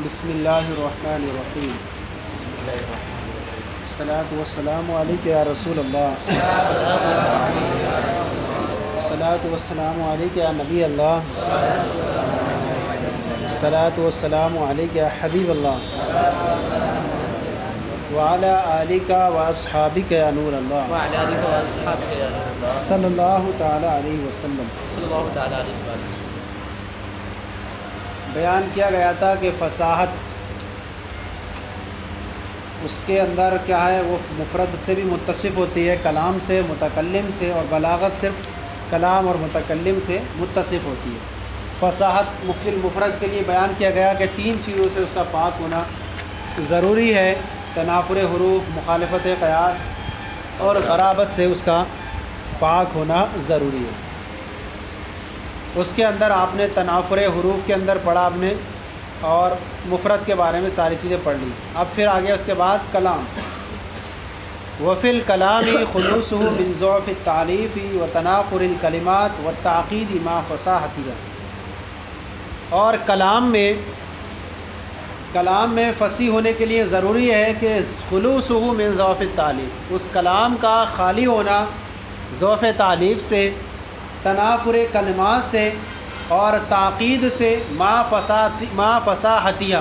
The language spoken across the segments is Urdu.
بسم اللہ الرحمن الرحیم الصلاۃ والسلام علیک یا رسول اللہ، الصلاۃ والسلام علیک یا نبی اللہ، الصلاۃ والسلام علیک یا حبیب اللہ، وعلی آلک واصحابک یا نور اللہ، وعلى آلك وأصحابك يا رسول الله صلی اللہ تعالی علیہ وسلم۔ صلى الله تعالى عليه وسلم۔ بیان کیا گیا تھا کہ فصاحت اس کے اندر کیا ہے، وہ مفرد سے بھی متصف ہوتی ہے، کلام سے، متکلم سے، اور بلاغت صرف کلام اور متکلم سے متصف ہوتی ہے۔ فصاحت مفرد کے لیے بیان کیا گیا کہ تین چیزوں سے اس کا پاک ہونا ضروری ہے: تنافر حروف، مخالفت قیاس اور غرابت سے اس کا پاک ہونا ضروری ہے۔ اس کے اندر آپ نے تنافر حروف کے اندر پڑھا آپ نے، اور مفرد کے بارے میں ساری چیزیں پڑھ لی۔ اب پھر آگے اس کے بعد کلام، وفی الکلام خلوصہ من ضعف التعلیف و تنافر الکلمات و تعقید ما فصاحتہ۔ اور کلام میں فصیح ہونے کے لیے ضروری ہے کہ خلوصہ من ضعف التعلیف، اس کلام کا خالی ہونا ضعف تعلیف سے، تنافر کلمات سے اور تعقید سے، ما فصاحتیہ،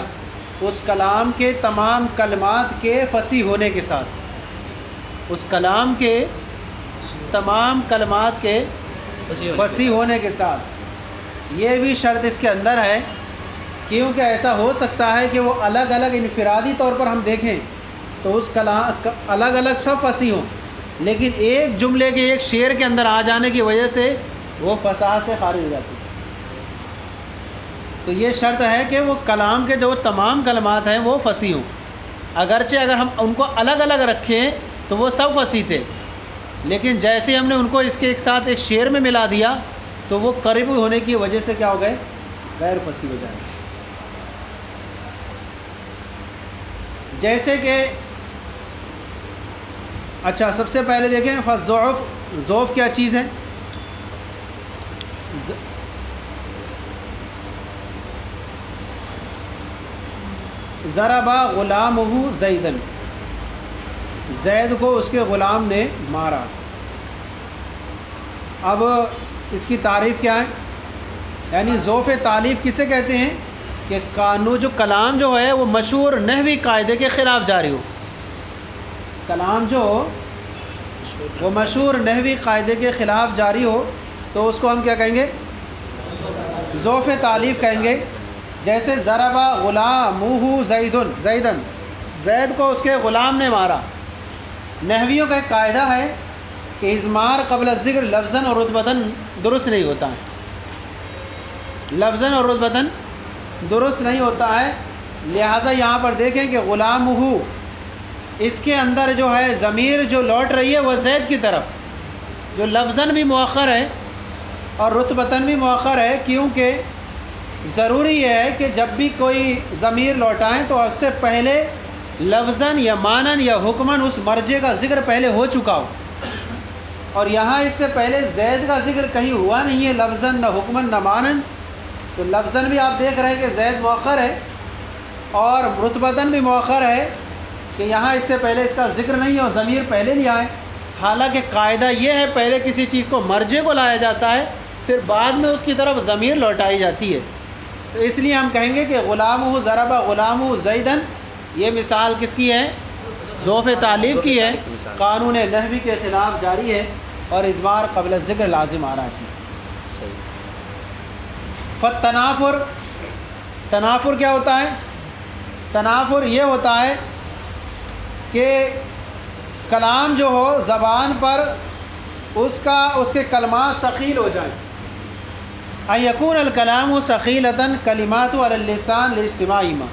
اس کلام کے تمام کلمات کے فصیح ہونے کے ساتھ، اس کلام کے تمام کلمات کے فصیح ہونے کے ساتھ۔ یہ بھی شرط اس کے اندر ہے، کیونکہ ایسا ہو سکتا ہے کہ وہ الگ الگ انفرادی طور پر ہم دیکھیں تو اس کلام الگ الگ سب فصیح ہوں، لیکن ایک جملے کے ایک شعر کے اندر آ جانے کی وجہ سے وہ فصاحت سے خارج ہو جاتی ہے۔ تو یہ شرط ہے کہ وہ کلام کے جو تمام کلمات ہیں وہ فصیح ہوں، اگرچہ اگر ہم ان کو الگ الگ رکھیں تو وہ سب فصیح تھے، لیکن جیسے ہم نے ان کو اس کے ایک ساتھ ایک شعر میں ملا دیا تو وہ قریب ہونے کی وجہ سے کیا ہو گئے، غیر فصیح ہو جائیں۔ جیسے کہ اچھا سب سے پہلے دیکھیں فالضعف، ضعف کیا چیز ہے؟ ضرب غلامہ زیدًا، زید کو اس کے غلام نے مارا۔ اب اس کی تعریف کیا ہے؟ یعنی ضعف تعلیف کسے کہتے ہیں کہ جو کلام جو ہے وہ مشہور نحوی قاعدے کے خلاف جاری ہو، کلام جو وہ مشہور نحوی قاعدے کے خلاف جاری ہو تو اس کو ہم کیا کہیں گے؟ ضعف تعلیف کہیں گے۔ جیسے ضرب غلامہ زیدًا، زید کو اس کے غلام نے مارا۔ نحویوں کا ایک قاعدہ ہے کہ اضمار قبل الذکر لفظاً اور رتبتاً درست نہیں ہوتا ہے، لفظاً اور رتبتاً درست نہیں ہوتا ہے، لہٰذا یہاں پر دیکھیں کہ غلامہ، اس کے اندر جو ہے ضمیر جو لوٹ رہی ہے وہ زید کی طرف، جو لفظاً بھی مؤخر ہے اور رتبتاً بھی مؤخر ہے، کیونکہ ضروری ہے کہ جب بھی کوئی ضمیر لوٹائیں تو اس سے پہلے لفظاً یا معناً یا حکماً اس مرجع کا ذکر پہلے ہو چکا ہو، اور یہاں اس سے پہلے زید کا ذکر کہیں ہوا نہیں ہے، لفظاً نہ حکماً نہ معناً، تو لفظاً بھی آپ دیکھ رہے ہیں کہ زید مؤخر ہے اور رتبتاً بھی مؤخر ہے کہ یہاں اس سے پہلے اس کا ذکر نہیں ہے اور ضمیر پہلے نہیں آئے۔ حالانکہ قاعدہ یہ ہے پہلے کسی چیز کو مرجع کو لایا جاتا ہے، پھر بعد میں اس کی طرف ضمیر لوٹائی جاتی ہے۔ تو اس لیے ہم کہیں گے کہ غلامہ ضرب غلامہ زیدًا، یہ مثال کس کی ہے؟ ضعف تعلیف کی ہے، قانون نحوی کے خلاف جاری ہے اور اضمار قبل الذکر لازم آ رہا ہے اس میں۔ فالتنافر، تنافر کیا ہوتا ہے؟ تنافر یہ ہوتا ہے کہ کلام جو ہو زبان پر اس کے کلمات ثقیل ہو جائیں، ان یکون الکلام ثقیلۃ کلمات علی اللسان لاجتماع ما،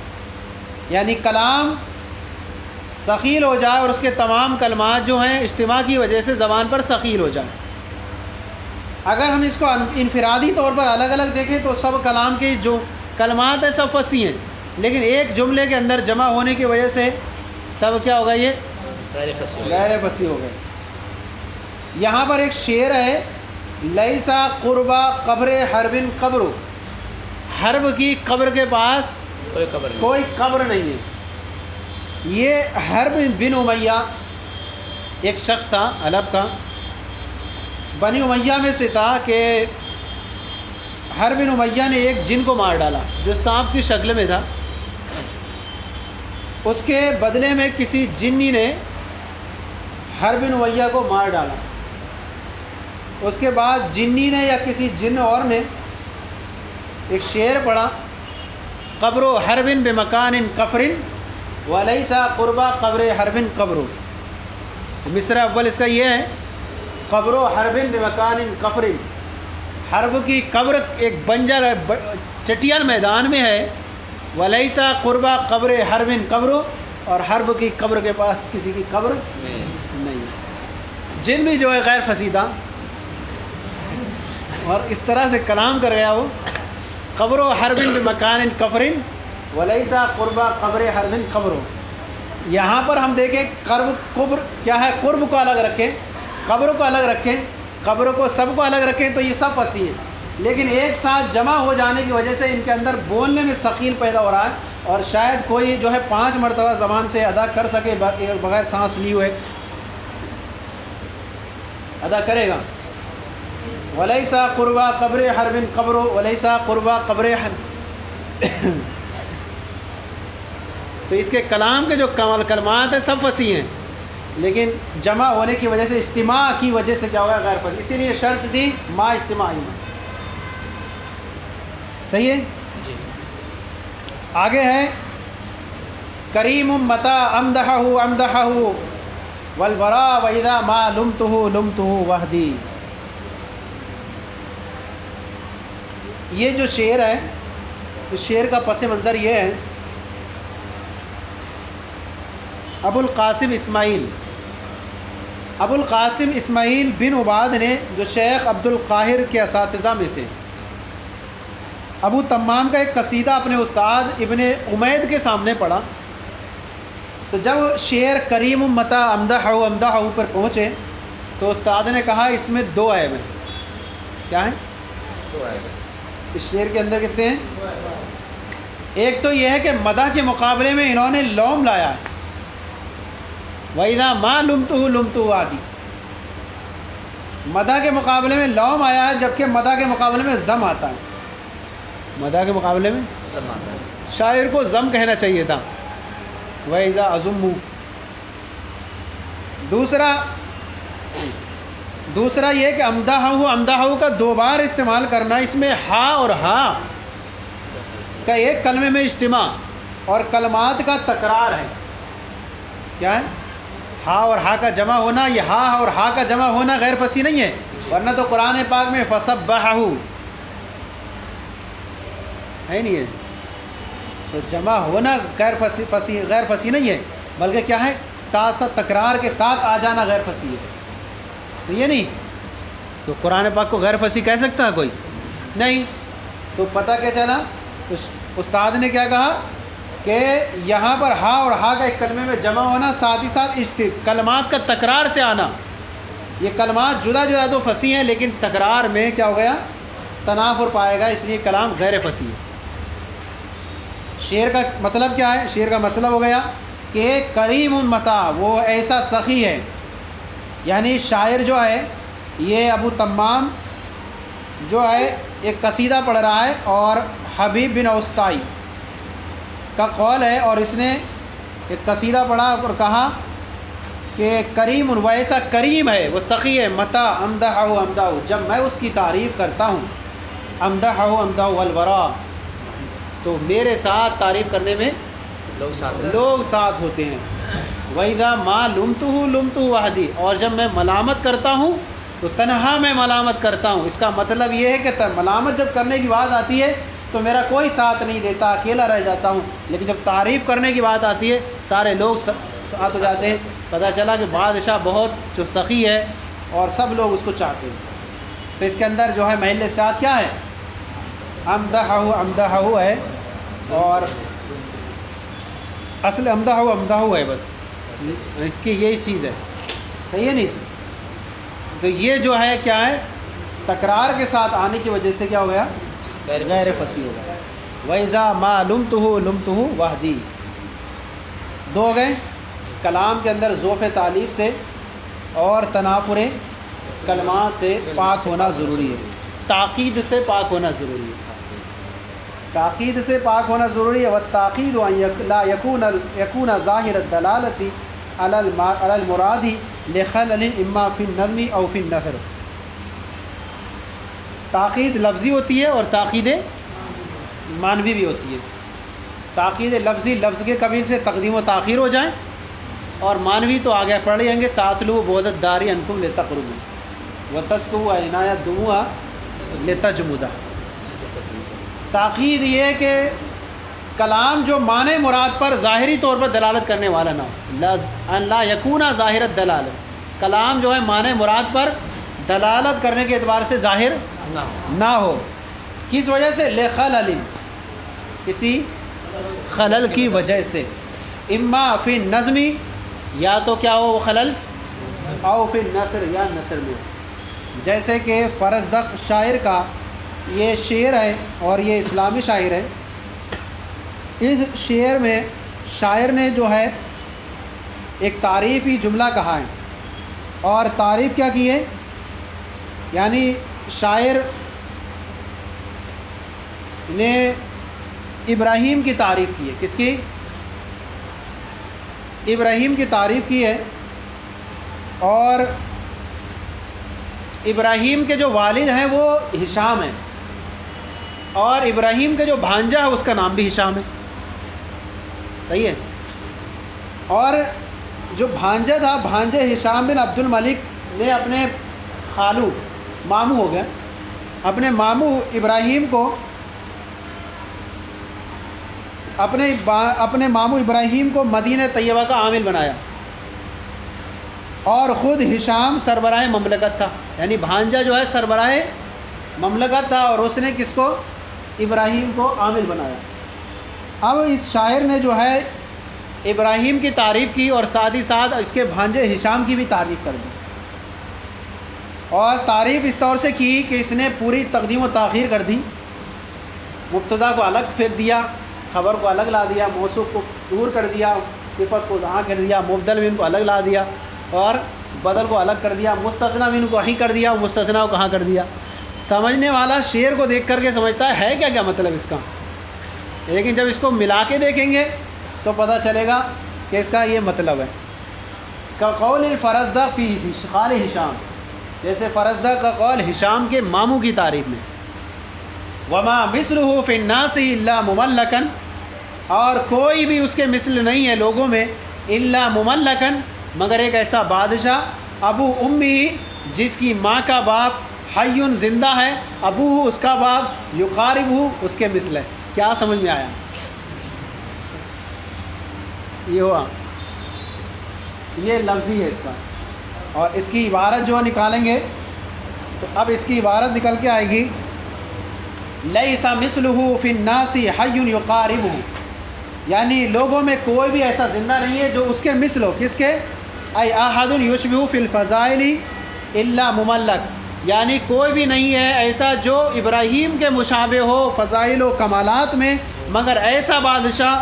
یعنی کلام ثقیل ہو جائے اور اس کے تمام کلمات جو ہیں اجتماع کی وجہ سے زبان پر ثقیل ہو جائیں۔ اگر ہم اس کو انفرادی طور پر الگ الگ دیکھیں تو سب کلام کے جو کلمات ہیں سب فصیح ہیں، لیکن ایک جملے کے اندر جمع ہونے کی وجہ سے سب کیا ہوگا؟ یہ غیر فصیح ہو گئے۔ یہاں پر ایک شعر ہے، لیسا قربا قبر حرب قبر، حرب کی قبر کے پاس کوئی قبر نہیں. کوئی قبر نہیں ہے. یہ حرب بن امیہ ایک شخص تھا علب کا، بنی امیہ میں سے تھا، کہ حرب بن امیہ نے ایک جن کو مار ڈالا جو سانپ کی شکل میں تھا. اس کے بدلے میں کسی جنی نے حرب بن امیہ کو مار ڈالا. اس کے بعد جنی نے یا کسی جن اور نے ایک شعر پڑھا، قبر حرب بمکان کفر ولیس قربا قبر حرب قبر. مصرع اول اس کا یہ ہے، قبر حرب بمکان کفر، حرب کی قبر ایک بنجر چٹیل میدان میں ہے، ولیس قربا قبر حرب قبر، اور حرب کی قبر کے پاس کسی کی قبر نہیں. جن بھی جو ہے غیر فصیدہ اور اس طرح سے کلام کر گیا وہ، قبر حرب بمکان کفر ولیس قربا قبر حرب قبر. یہاں پر ہم دیکھیں قبر کیا ہے، قرب کو الگ رکھیں، قبر کو الگ رکھیں، قبر کو سب کو الگ رکھیں تو یہ سب فصیح ہیں، لیکن ایک ساتھ جمع ہو جانے کی وجہ سے ان کے اندر بولنے میں ثقیل پیدا ہو رہا ہے، اور شاید کوئی جو ہے 5 مرتبہ زبان سے ادا کر سکے بغیر سانس لیے ہوئے ادا کرے گا. ولیس قربا قبر حرب قبر ولیس قربا قبر حرب. تو اس کے کلام کے جو کلمات ہیں سب فصیح ہیں، لیکن جمع ہونے کی وجہ سے، اجتماع کی وجہ سے کیا ہوگا، غیر فصیح. اسی لیے شرط تھی ما اجتماعی میں. صحیح ہے. جی. آگے ہے کریم متا امدحہ امدحہ والورا واذا ما لمتہ لمتہ وحدی. یہ جو شعر ہے، اس شعر کا پس منظر یہ ہے، ابو القاسم اسماعیل بن عباد نے، جو شیخ عبد القاہر کے اساتذہ میں سے، ابو تمام کا ایک قصیدہ اپنے استاد ابن امید کے سامنے پڑھا. تو جب شعر کریم متا امدحہ امدحہ پر پہنچے تو استاد نے کہا اس میں 2 عیب ہیں. کیا ہیں؟ 2 ہے. اس شعر کے اندر کہتے ہیں، ایک تو یہ ہے کہ مدح کے مقابلے میں انہوں نے لوم لایا ہے، وَإِذَا مَا لُمْتُهُ لُمْتُهُ وَعْدِي. مدح کے مقابلے میں لوم آیا ہے، جبکہ مدح کے مقابلے میں ضم آتا ہے. مدح کے مقابلے میں سماتا ہے. شاعر کو ضم کہنا چاہیے تھا، وَإِذَا أَضُمُّ. دوسرا یہ کہ امدحہ کا 2 بار استعمال کرنا، اس میں ہا اور ہا کا ایک کلمے میں اجتماع اور کلمات کا تکرار ہے. کیا ہے؟ ہا اور ہا کا جمع ہونا. یہ ہا اور ہا کا جمع ہونا غیر فصیح نہیں ہے، ورنہ تو قرآن پاک میں فسبحہ ہے نہیں ہے. تو جمع ہونا غیر فصیح نہیں ہے، بلکہ کیا ہے، ساتھ ساتھ تکرار کے ساتھ آ جانا غیر فصیح ہے. تو یہ نہیں، تو قرآن پاک کو غیر فصیح کہہ سکتا ہے کوئی نہیں. تو پتہ کیا چلا، استاد نے کیا کہا کہ یہاں پر ہا اور ہا کا ایک کلمے میں جمع ہونا، ساتھ ہی ساتھ کلمات کا تکرار سے آنا. یہ کلمات جدا جدا تو فصیح ہیں، لیکن تکرار میں کیا ہو گیا، تنافر پائے گا، اس لیے کلام غیر فصیح ہے. شعر کا مطلب کیا ہے؟ شعر کا مطلب ہو گیا کہ کریم متا، وہ ایسا سخی ہے. یعنی شاعر جو ہے، یہ ابو تمام جو ہے ایک قصیدہ پڑھ رہا ہے، اور حبیب بن اوستائی کا قول ہے، اور اس نے ایک قصیدہ پڑھا اور کہا کہ کریم، وہ ایسا کریم ہے، وہ سخی ہے، متا امدحہ امدحہ، جب میں اس کی تعریف کرتا ہوں، امدحہ امدحہ والورا، تو میرے ساتھ تعریف کرنے میں لوگ ساتھ ہوتے ہیں. وَإِذَا مَا لُمْتُهُ لُمْتُهُ وَحْدِي، اور جب میں ملامت کرتا ہوں تو تنہا میں ملامت کرتا ہوں. اس کا مطلب یہ ہے کہ ملامت جب کرنے کی بات آتی ہے تو میرا کوئی ساتھ نہیں دیتا، اکیلا رہ جاتا ہوں، لیکن جب تعریف کرنے کی بات آتی ہے سارے لوگ ساتھ ہو جاتے ہیں. پتہ چلا کہ بادشاہ بہت جو سخی ہے اور سب لوگ اس کو چاہتے ہیں. تو اس کے اندر جو ہے محل شاہد کیا ہے، امدحہ امدحہ ہے، اور اصل امدحہ امدحہ ہے، بس اس کی یہی چیز ہے. صحیح ہے نہیں؟ تو یہ جو ہے کیا ہے، تکرار کے ساتھ آنے کی وجہ سے کیا ہو گیا، غیر فصیح ہو گیا. وَإِذَا مَا لُمْتُهُ وَحْدِي. دو ہو گئے. کلام کے اندر ضعف تعلیف سے اور تنافر کلمات سے پاک ہونا ضروری ہے. تاکید سے پاک ہونا ضروری ہے. تاکید سے پاک ہونا ضروری ہے. والتاکید لا یکون ظاہر الدلالتی علی المراد لخلل اما فی النظم او فی النثر. تاکید لفظی ہوتی ہے اور تاکید معنوی بھی ہوتی ہے. تاکید لفظی لفظ کے قبیل سے تقدیم و تاخیر ہو جائیں، اور معنوی تو آگے پڑھ لیں گے. ساتلو بودت داری انکم لتقربوا وتسکو عنایت دموع لتجمدا. تاکید یہ ہے کہ کلام جو معنی مراد پر ظاہری طور پر دلالت کرنے والا نہ ہو. ان لا یکون ظاہر الدلالت، کلام جو ہے معنی مراد پر دلالت کرنے کے اعتبار سے ظاہر نہ ہو. کس وجہ سے؟ لخلل، کسی خلل کی وجہ سے. اما فی النظم، یا تو کیا ہو وہ خلل، او فی النثر، یا نثر میں. جیسے کہ فرزدق شاعر کا یہ شعر ہے اور یہ اسلامی شاعر ہے. اس شعر میں شاعر نے جو ہے ایک تعریفی جملہ کہا ہے، اور تعریف کیا کی ہے؟ یعنی شاعر نے ابراہیم کی تعریف کی ہے. کس کی؟ ابراہیم کی تعریف کی ہے. اور ابراہیم کے جو والد ہیں وہ ہشام ہیں، اور ابراہیم کے جو بھانجا ہے اس کا نام بھی ہشام ہے. صحیح ہے. اور جو بھانجا تھا، بھانجے ہشام بن عبد الملک نے اپنے خالو، ماموں ہو گیا، اپنے ماموں ابراہیم کو، اپنے ماموں ابراہیم کو مدینہ طیبہ کا عامل بنایا، اور خود ہشام سربراہ مملکت تھا. یعنی بھانجا جو ہے سربراہ مملکت تھا، اور اس نے کس کو؟ ابراہیم کو عامل بنایا. اب اس شاعر نے جو ہے ابراہیم کی تعریف کی، اور ساتھ ہی ساتھ اس کے بھانجے ہشام کی بھی تعریف کر دی. اور تعریف اس طور سے کی کہ اس نے پوری تقدیم و تاخیر کر دی. مبتدا کو الگ پھیر دیا، خبر کو الگ لا دیا، موصوف کو دور کر دیا، صفت کو وہاں کر دیا، مبدل من کو الگ لا دیا، اور بدل کو الگ کر دیا، مستثنی من کو وہیں کر دیا، مستثنی کو کہاں کر دیا. سمجھنے والا شعر کو دیکھ کر کے سمجھتا ہے کیا مطلب اس کا، لیکن جب اس کو ملا کے دیکھیں گے تو پتہ چلے گا کہ اس کا یہ مطلب ہے. قول الفرزدق فی قال ہشام، جیسے فرزدق کا قول ہشام کے ماموں کی تعریف میں. وما مثلہ فی الناس الا مملکا، اور کوئی بھی اس کے مثل نہیں ہے لوگوں میں، الا مملکا، مگر ایک ایسا بادشاہ، ابو امی، جس کی ماں کا باپ حیٌ زندہ ہے، ابو اس کا باپ یقارب اس کے مثل ہے. کیا سمجھ میں آیا؟ یہ ہوا، یہ لفظی ہے اس کا. اور اس کی عبارت جو نکالیں گے تو اب اس کی عبارت نکل کے آئے گی، لیس مثلہ فی الناس حی یقاربہ، یعنی لوگوں میں کوئی بھی ایسا زندہ نہیں ہے جو اس کے مثل ہو. کس کے؟ ای احد یشبہ فی الفضائل الا مملک، یعنی کوئی بھی نہیں ہے ایسا جو ابراہیم کے مشابہ ہو فضائل و کمالات میں، مگر ایسا بادشاہ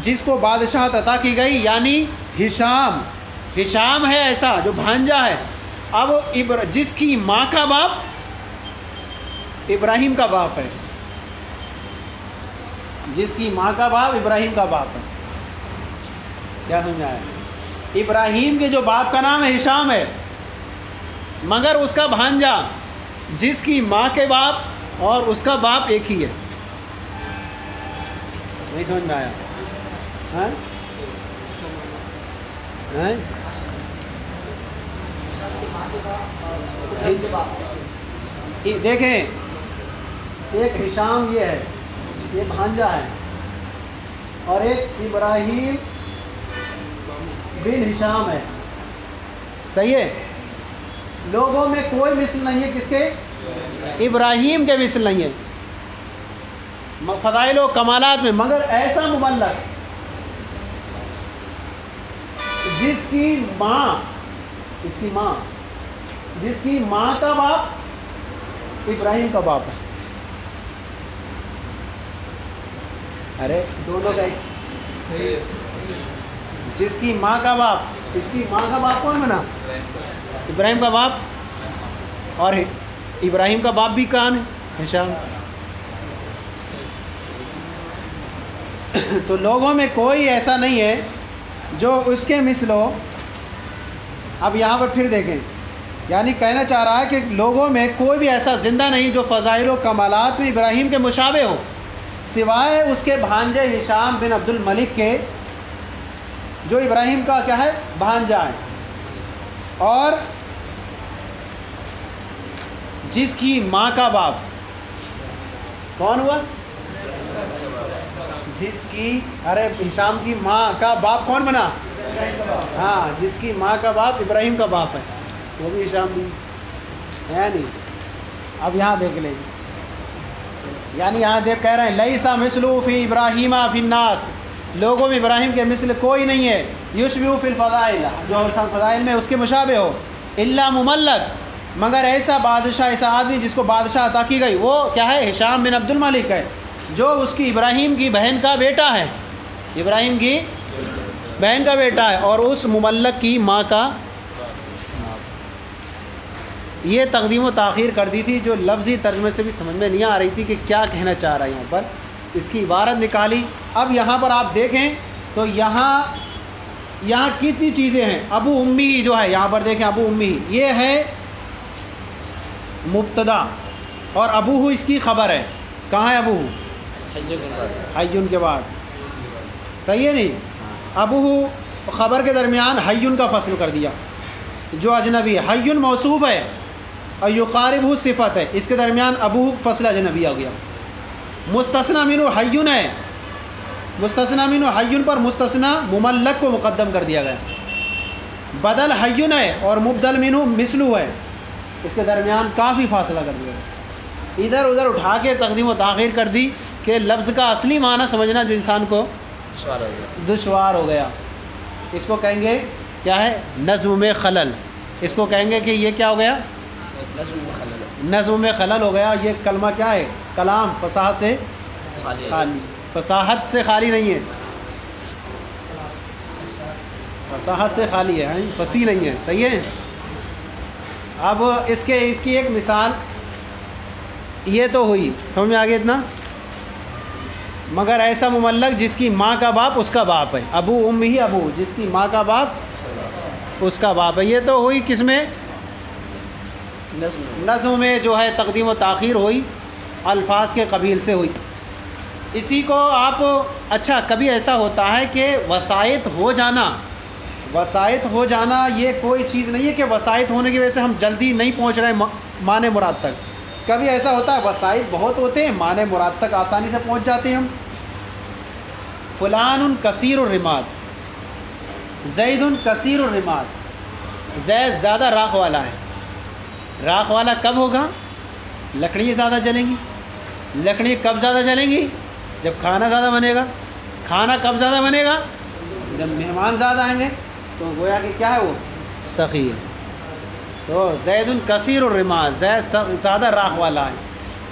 جس کو بادشاہت عطا کی گئی، یعنی ہشام ہے ایسا جو بھانجا ہے. اب جس کی ماں کا باپ ابراہیم کا باپ ہے، جس کی ماں کا باپ ابراہیم کا باپ ہے. کیا سمجھ آیا؟ ابراہیم کے جو باپ کا نام ہے ہشام ہے، مگر اس کا بھانجا جس کی ماں کے باپ اور اس کا باپ ایک ہی ہے. نہیں سمجھ میں آیا؟ دیکھیں، ایک ہشام یہ ہے، یہ بھانجا ہے، اور ایک ابراہیم بن ہشام ہے. صحیح ہے. لوگوں میں کوئی مثل نہیں ہے کس کے؟ ابراہیم کے مثل نہیں ہے فضائل و کمالات میں، مگر ایسا مملک جس کی ماں جس کی ماں کا باپ ابراہیم کا باپ ہے. ارے دونوں کا ایک جس کی ماں کا باپ، اس کی ماں کا باپ کون بنا؟ ابراہیم کا باپ، اور ابراہیم کا باپ بھی کون ہے؟ ہشام۔ تو لوگوں میں کوئی ایسا نہیں ہے جو اس کے مثل ہو۔ اب یہاں پر پھر دیکھیں، یعنی کہنا چاہ رہا ہے کہ لوگوں میں کوئی بھی ایسا زندہ نہیں جو فضائل و کمالات میں ابراہیم کے مشابہ ہو، سوائے اس کے بھانجے ہشام بن عبد الملک کے، جو ابراہیم کا کیا ہے؟ بھانجا ہے، اور جس کی ماں کا باپ کون ہوا؟ جس کی، ارے ہشام کی ماں کا باپ کون بنا؟ ہاں، جس کی ماں کا باپ ابراہیم کا باپ ہے، وہ بھی ہشام بھی ہے نہیں۔ اب یہاں دیکھ لیں، یعنی یہاں دیکھ کہہ رہے ہیں لیسا مثلہ فی ابراہیم فی الناس، لوگوں میں ابراہیم کے مثل کوئی نہیں ہے، یشبہ فی الفضائل، جو فضائل میں اس کے مشابہ ہو، الا مملک، مگر ایسا بادشاہ، ایسا آدمی جس کو بادشاہ عطا کی گئی، وہ کیا ہے؟ ہشام بن عبد الملک ہے، جو اس کی ابراہیم کی بہن کا بیٹا ہے، ابراہیم کی بہن کا بیٹا ہے، اور اس مملک کی ماں کا۔ یہ تقدیم و تاخیر کر دی تھی، جو لفظی ترجمے سے بھی سمجھ میں نہیں آ رہی تھی کہ کیا کہنا چاہ رہا ہے یہاں پر، اس کی عبارت نکالی۔ اب یہاں پر آپ دیکھیں تو یہاں کتنی چیزیں ہیں۔ ابو امی ہی جو ہے، یہاں پر دیکھیں ابو امی ہی، یہ ہے مبتدا، اور ابو ہو اس کی خبر ہے۔ کہاں ہے ابو ہو؟ حیون کے بعد، صحیح ہے نہیں؟ ابو ہو خبر کے درمیان حیون کا فصل کر دیا، جو اجنبی ہے۔ حیون موصوف ہے اور یقارب ہو صفت ہے، اس کے درمیان ابو فصل اجنبی آ گیا۔ مستثنی منہ حیون ہے، مستثنی منہ حیون پر مستثنی مملک کو مقدم کر دیا گیا۔ بدل حیون ہے اور مبدل منہ مثلو ہے، اس کے درمیان کافی فاصلہ کر دیا گیا۔ ادھر ادھر اٹھا کے تقدیم و تاخیر کر دی کہ لفظ کا اصلی معنی سمجھنا جو انسان کو دشوار ہو گیا۔ اس کو کہیں گے کیا ہے؟ نظم میں خلل۔ اس کو کہیں گے کہ یہ کیا ہو گیا؟ نظم میں خلل ہو گیا۔ یہ کلمہ کیا ہے؟ کلام فصاحت سے خالی، فصاحت سے خالی نہیں ہے، فصاحت سے خالی ہے، فصیح نہیں ہے، صحیح ہے۔ اب اس کی ایک مثال یہ تو ہوئی، سمجھ میں آگے اتنا؟ مگر ایسا مملک جس کی ماں کا باپ اس کا باپ ہے، ابو ام ہی ابو، جس کی ماں کا باپ اس کا باپ ہے۔ یہ تو ہوئی کس میں؟ نظم میں جو ہے تقدیم و تاخیر ہوئی، الفاظ کے قبیل سے ہوئی۔ اسی کو آپ، اچھا کبھی ایسا ہوتا ہے کہ وسائط ہو جانا یہ کوئی چیز نہیں ہے کہ وسائط ہونے کی وجہ سے ہم جلدی نہیں پہنچ رہے معنی مراد تک۔ کبھی ایسا ہوتا ہے وسائط بہت ہوتے ہیں، معنی مراد تک آسانی سے پہنچ جاتے ہیں ہم۔ فلان کثیر الرماد، زید کثیر الرماد، زید زیادہ راکھ والا ہے۔ راکھ والا کب ہوگا؟ لکڑی زیادہ جلیں گی۔ لکڑی کب زیادہ جلیں گی؟ جب کھانا زیادہ بنے گا۔ کھانا کب زیادہ بنے گا؟ جب مہمان زیادہ آئیں گے۔ تو گویا کہ کیا ہے وہ؟ سخی ہے۔ تو زید کثیر الرماد، زید زیادہ راکھ والا ہے،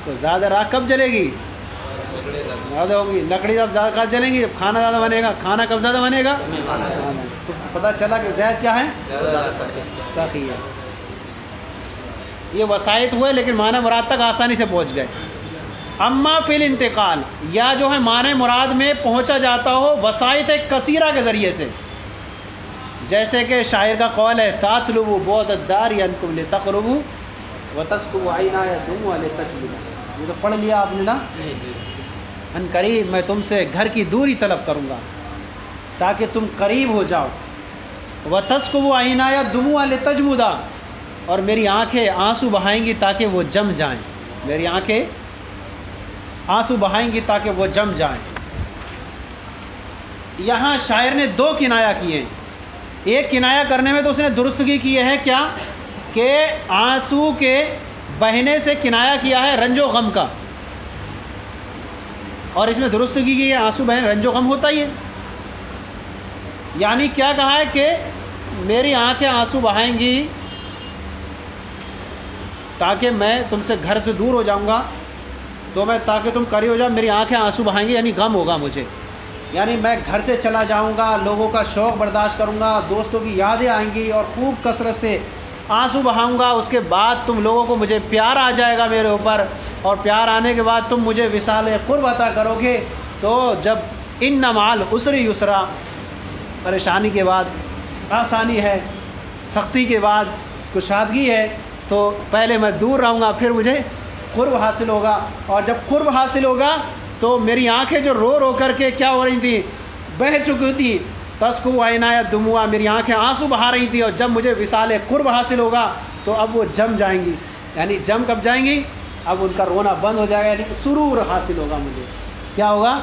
تو زیادہ راکھ کب جلے گی؟ زیادہ ہوگی۔ لکڑی جب زیادہ کب جلیں گی؟ جب کھانا زیادہ بنے گا۔ کھانا کب زیادہ بنے گا؟ تو پتہ چلا کہ زید کیا ہے؟ سخی ہے۔ یہ وسائط ہوئے لیکن معنی مراد تک آسانی سے پہنچ گئے۔ اما فی الانتقال، یا جو ہے معنی مراد میں پہنچا جاتا ہو وسائط کثیرہ کے ذریعے سے، جیسے کہ شاعر کا قول ہے ساتلبو بعد الدار عنکم لتقربوا وتسکبوا عینایا دموعا لتجلبوا۔ یہ تو پڑھ لیا آپ نے نا؟ ان قریب میں تم سے گھر کی دوری طلب کروں گا تاکہ تم قریب ہو جاؤ۔ وتسکبوا عینایا دموعا لتجلبوا، اور میری آنکھیں آنسو بہائیں گی تاکہ وہ جم جائیں۔ میری آنکھیں آنسو بہائیں گی تاکہ وہ جم جائیں۔ یہاں شاعر نے دو کنایا کیے ہیں۔ ایک کنایا کرنے میں تو اس نے درستگی کی ہے کیا کہ آنسو کے بہنے سے کنایا کیا ہے رنج و غم کا، اور اس میں درستگی کی ہے آنسو بہن، رنج و غم ہوتا ہی ہے۔ یعنی کیا کہا ہے کہ میری آنکھیں آنسو بہائیں گی تاکہ میں تم سے گھر سے دور ہو جاؤں گا، تو میں تاکہ تم قریب ہو جاؤ میری آنکھیں آنسو بہائیں گی، یعنی غم ہوگا مجھے، یعنی میں گھر سے چلا جاؤں گا، لوگوں کا شوق برداشت کروں گا، دوستوں کی یادیں آئیں گی اور خوب کثرت سے آنسو بہاؤں گا، اس کے بعد تم لوگوں کو مجھے پیار آ جائے گا میرے اوپر، اور پیار آنے کے بعد تم مجھے وصال قرب عطا کرو گے۔ تو جب ان مع العسر یسرا، پریشانی کے بعد آسانی ہے، سختی کے بعد کشادگی ہے، تو پہلے میں دور رہوں گا، پھر مجھے قرب حاصل ہوگا، اور جب قرب حاصل ہوگا تو میری آنکھیں جو رو رو کر کے کیا ہو رہی تھیں، بہہ چکی تھی، تسکو عینایا دموع، میری آنکھیں آنسو بہا رہی تھیں، اور جب مجھے وصال قرب حاصل ہوگا تو اب وہ جم جائیں گی، یعنی جم کب جائیں گی، اب ان کا رونا بند ہو جائے گا، یعنی سرور حاصل ہوگا مجھے، کیا ہوگا،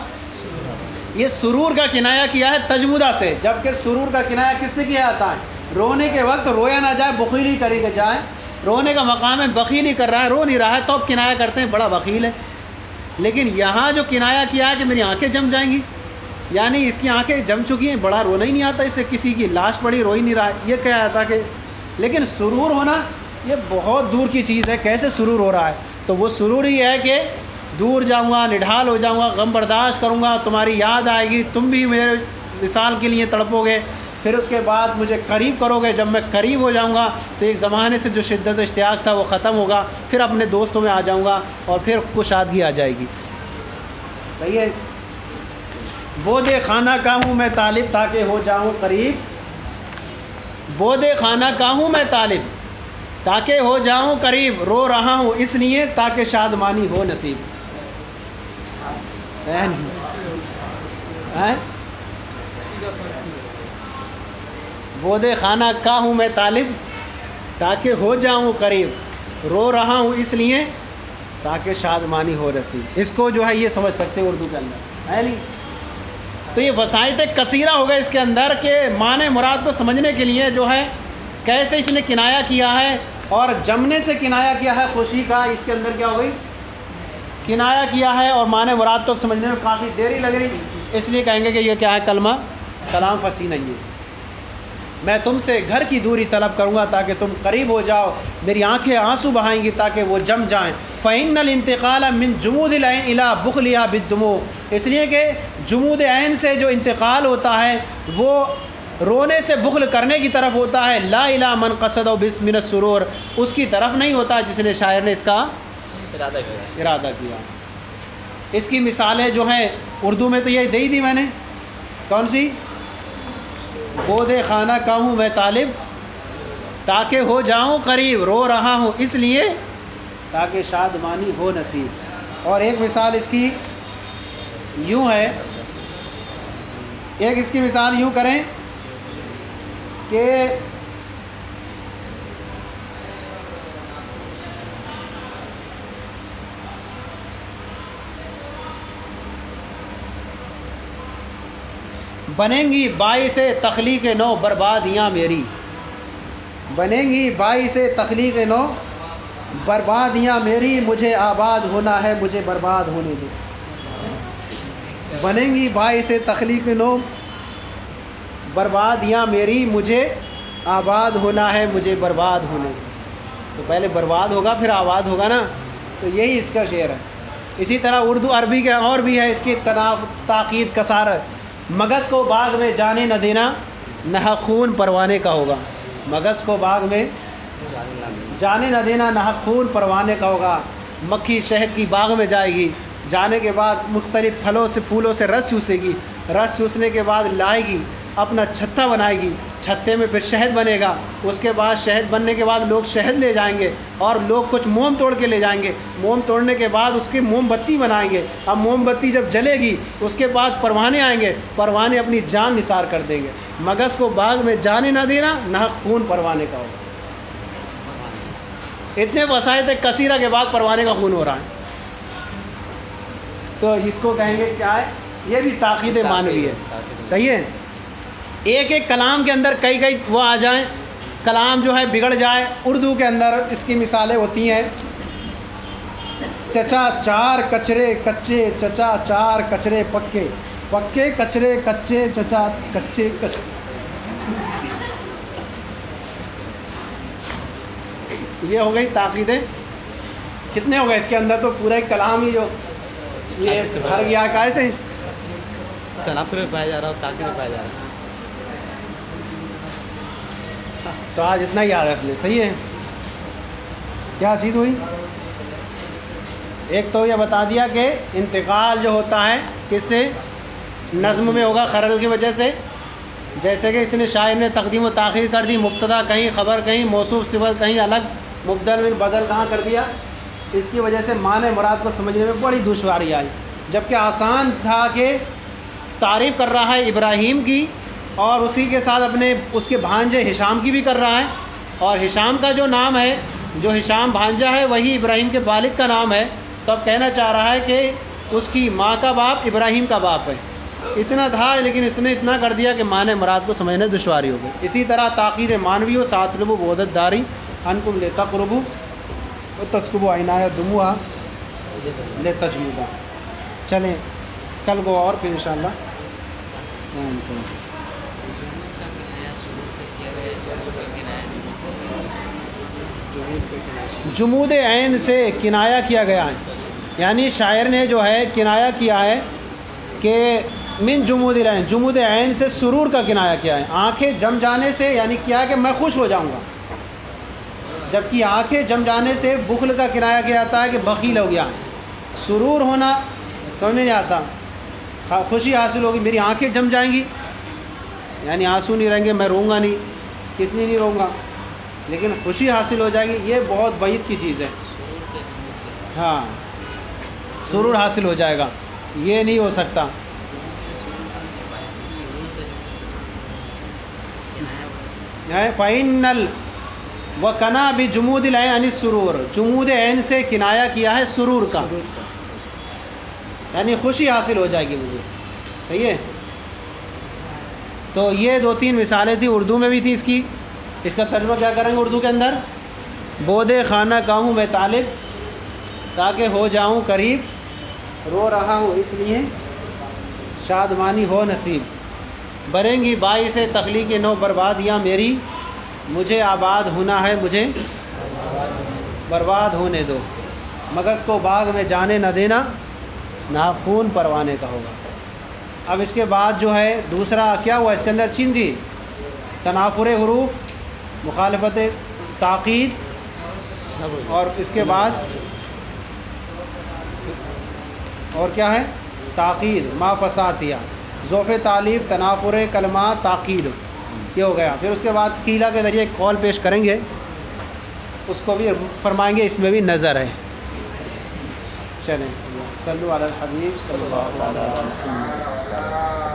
یہ سرور کا کنایہ کیا ہے تجمدہ سے، جبکہ سرور کا کنایہ کس سے کیا جاتا ہے، رونے کے وقت رویا نہ جائے، بخیلی کری کے جائے، رونے کا مقام ہے، بخیلی کر رہا ہے، رو نہیں رہا ہے، تو اب کنایہ کرتے ہیں بڑا بخیل ہے، لیکن یہاں جو کنایہ کیا ہے کہ میری آنکھیں جم جائیں گی، یعنی اس کی آنکھیں جم چکی ہیں، بڑا رونا ہی نہیں آتا، اس سے کسی کی لاش پڑی رو ہی نہیں رہا ہے، یہ کہا جاتا کہ، لیکن سرور ہونا یہ بہت دور کی چیز ہے، کیسے سرور ہو رہا ہے، تو وہ سرور ہی ہے کہ دور جاؤں گا، نڈھال ہو جاؤں گا، غم برداشت کروں گا، تمہاری یاد آئے گی، تم بھی میرے وصال کے لیے تڑپو گے، پھر اس کے بعد مجھے قریب کرو گے، جب میں قریب ہو جاؤں گا تو ایک زمانے سے جو شدت و اشتیاق تھا وہ ختم ہوگا، پھر اپنے دوستوں میں آ جاؤں گا، اور پھر کشادگی آ جائے گی، صحیح ہے۔ بود خانہ کا ہوں میں طالب تاکہ ہو جاؤں قریب، بود خانہ کا ہوں میں طالب تاکہ ہو جاؤں قریب، رو رہا ہوں اس لیے تاکہ شادمانی ہو نصیب، بود خانہ کا ہوں میں طالب تاکہ ہو جاؤں قریب، رو رہا ہوں اس لیے تاکہ شادمانی ہو نصیب، اس کو جو ہے یہ سمجھ سکتے ہیں اردو کے اندر ہے نہیں، تو یہ وسائط کثیرہ ہوگا اس کے اندر کہ معنی مراد کو سمجھنے کے لیے جو ہے کیسے اس نے کنایہ کیا ہے، اور جمنے سے کنایہ کیا ہے خوشی کا، اس کے اندر کیا ہو گئی کنایہ کیا ہے، اور معنی مراد تو سمجھنے میں کافی دیری لگ رہی، اس لیے کہیں گے کہ یہ کیا ہے، کلمہ کلام فصیح نہیں ہے۔ میں تم سے گھر کی دوری طلب کروں گا تاکہ تم قریب ہو جاؤ، میری آنکھیں آنسو بہائیں گی تاکہ وہ جم جائیں، فَإِنَّ الْإِنْتِقَالَ مِنْ جُمُودِ الْعَيْنِ إِلَىٰ بُخْلِهَا بِالدُّمُوعِ، اس لیے کہ جمود عین سے جو انتقال ہوتا ہے وہ رونے سے بخل کرنے کی طرف ہوتا ہے، لا الى من قصد من السرور، اس کی طرف نہیں ہوتا جس نے شاعر نے اس کا ارادہ کیا۔ اس کی مثالیں جو ہیں اردو میں تو یہ دے ہی دی میں نے، کون سی، بود خانہ کا ہوں میں طالب تاکہ ہو جاؤں قریب، رو رہا ہوں اس لیے تاکہ شادمانی ہو نصیب۔ اور ایک مثال اس کی یوں ہے، ایک اس کی مثال یوں کریں کہ بنیں گی باعث تخلیق نو بربادیاں میری، بنیں گی باعث تخلیق نو بربادیاں میری، مجھے آباد ہونا ہے مجھے برباد ہونے دو، بنیں گی باعث تخلیق نو بربادیاں میری، مجھے آباد ہونا ہے مجھے برباد ہونے دو، تو پہلے برباد ہوگا پھر آباد ہوگا نا، تو یہی اس کا شعر ہے۔ اسی طرح اردو عربی کے اور بھی ہے اس کی تاکید کسارت، مگس کو باغ میں جانے نہ دینا نہ خون پروانے کا ہوگا، مگس کو باغ میں جانے نہ دینا نہ خون پروانے کا ہوگا، مکھی شہد کی باغ میں جائے گی، جانے کے بعد مختلف پھلوں سے پھولوں سے رس چوسے گی، رس چوسنے کے بعد لائے گی اپنا چھتا بنائے گی، چھتے میں پھر شہد بنے گا، اس کے بعد شہد بننے کے بعد لوگ شہد لے جائیں گے اور لوگ کچھ موم توڑ کے لے جائیں گے، موم توڑنے کے بعد اس کی موم بتی بنائیں گے، اب موم بتی جب جلے گی اس کے بعد پروانے آئیں گے، پروانے اپنی جان نثار کر دیں گے، مگس کو باغ میں جانے نہ دینا نہ خون پروانے کا ہوگا۔ اتنے وسائط کثیرہ کے بعد پروانے کا خون ہو رہا ہے، تو اس کو کہیں گے کیا ہے، یہ بھی تاکید معنوی ہے، صحیح ہے۔ ایک ایک کلام کے اندر کئی کئی وہ آ جائیں، کلام جو ہے بگڑ جائے، اردو کے اندر اس کی مثالیں ہوتی ہیں، چچا چار کچرے کچے چچا چار کچرے پکے، پکے کچرے کچے چچا کچے کچے، یہ ہو گئی تاکید کتنے ہو گئے اس کے اندر؟ تو پورا ایک کلام ہی جو یہ بھر گیا کائے سے. تنافر میں پایا جا رہا ہو، تاکید میں پایا جا رہا ہے. تو آج اتنا ہی یاد رکھ لیں. صحیح ہے. کیا چیز ہوئی؟ ایک تو یہ بتا دیا کہ انتقال جو ہوتا ہے کس سے؟ نظم میں ہوگا خلل کی وجہ سے. جیسے کہ اس نے شاعر نے تقدیم و تاخیر کر دی، مبتدا کہیں، خبر کہیں، موصوف صفت کہیں الگ، مبدل من بدل کہاں کر دیا. اس کی وجہ سے معنی مراد کو سمجھنے میں بڑی دشواری آئی. جبکہ آسان تھا کہ تعریف کر رہا ہے ابراہیم کی اور اسی کے ساتھ اپنے اس کے بھانجے ہشام کی بھی کر رہا ہے. اور ہشام کا جو نام ہے، جو ہشام بھانجا ہے، وہی ابراہیم کے والد کا نام ہے. تو اب کہنا چاہ رہا ہے کہ اس کی ماں کا باپ ابراہیم کا باپ ہے. اتنا تھا، لیکن اس نے اتنا کر دیا کہ معنی مراد کو سمجھنے دشواری ہو گئی. اسی طرح تاقید مانوی و ساتلب و بودت داری انکم لے تقربو و تسکب عنایت دموہا لے تجمودہ. چلیں کل کو اور پھر انشاءاللہ. جمود عین سے کنایہ کیا گیا ہے، یعنی شاعر نے جو ہے کنایہ کیا ہے کہ من جمود العین، جمود عین سے سرور کا کنایہ کیا ہے. آنکھیں جم جانے سے یعنی کیا کہ میں خوش ہو جاؤں گا، جبکہ آنکھیں جم جانے سے بخل کا کنایہ کیا جاتا ہے کہ بخیل ہو گیا. سرور ہونا سمجھ میں نہیں آتا. خوشی حاصل ہوگی، میری آنکھیں جم جائیں گی یعنی آنسو نہیں رہیں گے، میں روں گا نہیں، کس لیے نہیں روں گا، لیکن خوشی حاصل ہو جائے گی. یہ بہت بعید کی چیز ہے. ہاں سرور حاصل ہو جائے گا، یہ نہیں ہو سکتا. فَإِنَّ وَكَنَا بِجُمُودِ الْعَيْنِ عَنِ السُّرُورِ، جمود عین سے کنایہ کیا ہے سرور کا، یعنی خوشی حاصل ہو جائے گی مجھے. صحیح ہے. تو یہ دو تین مثالیں تھیں، اردو میں بھی تھی اس کی. اس کا ترجمہ کیا کریں گے اردو کے اندر؟ بودے خانہ کا ہوں میں طالب تاکہ ہو جاؤں قریب، رو رہا ہوں اس لیے شادمانی ہو نصیب. بریں گی باعث تخلیق نو بربادیاں میری، مجھے آباد ہونا ہے مجھے برباد ہونے دو. مگس کو باغ میں جانے نہ دینا، نہ خون پروانے کا ہوگا. اب اس کے بعد جو ہے دوسرا کیا ہوا اس کے اندر؟ چین تھی تنافر حروف، مخالفت تاقید، اور اس کے بعد اور کیا ہے؟ تاقید ما فساتیہ، ذوف تعلیف، تنافر کلمات، تاقید، یہ ہو گیا. پھر اس کے بعد قیلہ کے ذریعے ایک قول پیش کریں گے، اس کو بھی فرمائیں گے، اس میں بھی نظر ہے. چلیں صلو علی الحبیب صلی اللہ علیہ وسلم.